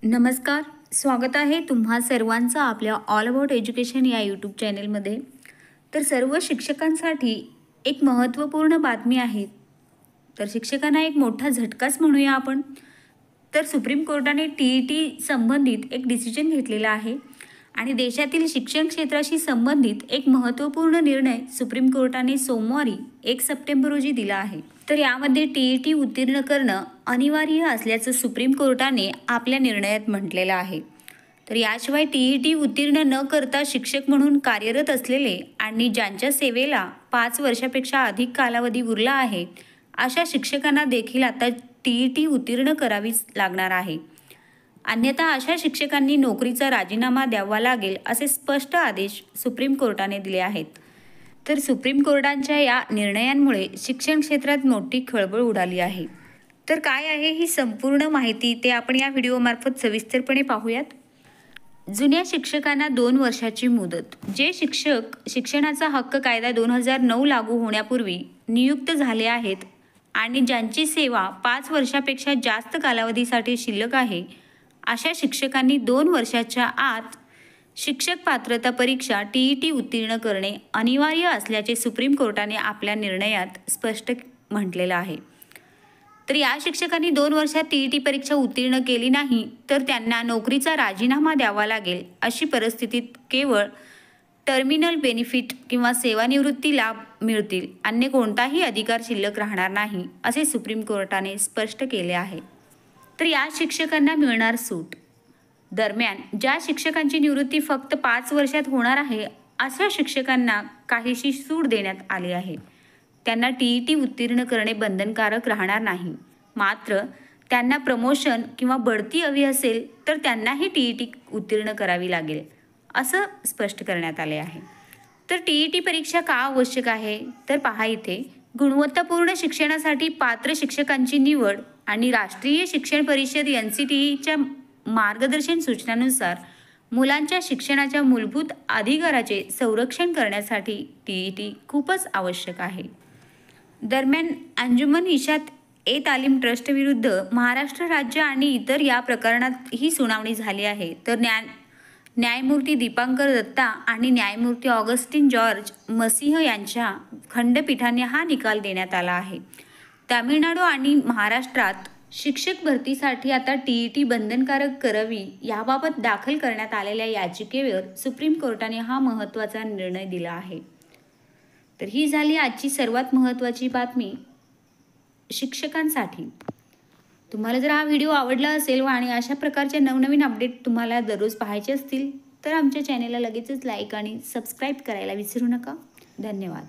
नमस्कार, स्वागत आहे तुम्हा सर्वांचं आपल्या ऑल अबाउट एज्युकेशन या यूट्यूब चॅनेलमध्ये. तर सर्व शिक्षकांसाठी एक महत्त्वपूर्ण बातमी आहे. तर शिक्षकांना एक मोठा झटकाच म्हणूया आपण. तर सुप्रीम कोर्टाने TET संबंधित एक डिसिजन घेतलेला आहे आणि देशातील शिक्षण क्षेत्राशी संबंधित एक महत्त्वपूर्ण निर्णय सुप्रीम कोर्टाने सोमवारी 1 सप्टेंबर रोजी दिला आहे. तर यामध्ये TET उत्तीर्ण करणं अनिवार्य असल्याचं सुप्रीम कोर्टाने आपल्या निर्णयात म्हटलेलं आहे. तर याशिवाय TET उत्तीर्ण न करता शिक्षक म्हणून कार्यरत असलेले आणि ज्यांच्या सेवेला 5 वर्षापेक्षा अधिक कालावधी उरला आहे अशा शिक्षकांना देखील आता TET उत्तीर्ण करावीच लागणार आहे. अन्यथा अशा शिक्षकांनी नोकरीचा राजीनामा द्यावा लागेल असे स्पष्ट आदेश सुप्रीम कोर्टाने दिले आहेत. तर सुप्रीम कोर्टाच्या या निर्णयांमुळे शिक्षण क्षेत्रात मोठी खळबळ उडाली आहे. तर काय आहे ही संपूर्ण माहिती ते आपण या व्हिडिओमार्फत सविस्तरपणे पाहूयात. जुन्या शिक्षकांना 2 वर्षाची मुदत. जे शिक्षक शिक्षणाचा हक्क कायदा 2009 लागू होण्यापूर्वी नियुक्त झाले आहेत आणि ज्यांची सेवा 5 वर्षापेक्षा जास्त कालावधीसाठी शिल्लक आहे अशा शिक्षकांनी 2 वर्षाच्या आत शिक्षक पात्रता परीक्षा TET उत्तीर्ण करणे अनिवार्य असल्याचे सुप्रीम कोर्टाने आपल्या निर्णयात स्पष्ट म्हटलेलं आहे. तर या शिक्षकांनी 2 वर्षात TET परीक्षा उत्तीर्ण केली नाही तर त्यांना नोकरीचा राजीनामा द्यावा लागेल. अशी परिस्थितीत केवळ टर्मिनल बेनिफिट किंवा सेवानिवृत्ती लाभ मिळतील, अन्य कोणताही अधिकार शिल्लक राहणार नाही असे सुप्रीम कोर्टाने स्पष्ट केले आहे. तर या शिक्षकांना मिळणार सूट. दरम्यान ज्या शिक्षकांची निवृत्ती फक्त 5 वर्षात होणार आहे अशा शिक्षकांना काहीशी सूट देण्यात आली आहे. त्यांना TET उत्तीर्ण करणे बंधनकारक राहणार नाही. मात्र त्यांना प्रमोशन किंवा बढती हवी असेल तर त्यांनाही TET उत्तीर्ण करावी लागेल असं स्पष्ट करण्यात आले आहे. तर TET परीक्षा का आवश्यक आहे तर पहा इथे. गुणवत्तापूर्ण शिक्षणासाठी पात्र शिक्षकांची निवड आणि राष्ट्रीय शिक्षण परिषद NCTEच्या मार्गदर्शन सूचनानुसार मुलांच्या शिक्षणाच्या मूलभूत अधिकाराचे संरक्षण करण्यासाठी TET खूपच आवश्यक आहे. दरम्यान अंजुमन इशात-ए-तालीम ट्रस्ट विरुद्ध महाराष्ट्र राज्य आणि इतर या प्रकरणात ही सुनावणी झाली आहे. तर न्यायमूर्ती दीपांकर दत्ता आणि न्यायमूर्ती ऑगस्टिन जॉर्ज मसिह यांच्या खंडपीठाने हा निकाल देण्यात आला आहे. तामिळनाडू आणि महाराष्ट्रात शिक्षक भरतीसाठी आता TET बंधनकारक करावी याबाबत दाखल करण्यात आलेल्या याचिकेवर सुप्रीम कोर्टाने हा महत्त्वाचा निर्णय दिला आहे. तर ही झाली आजची सर्वात महत्त्वाची बातमी शिक्षकांसाठी. तुम्हाला जर हा व्हिडिओ आवडला असेल आणि अशा प्रकारचे नवनवीन अपडेट तुम्हाला दररोज पाहायचे असतील तर आमच्या चॅनेलला लगेचच लाईक आणि सबस्क्राईब करायला विसरू नका. धन्यवाद.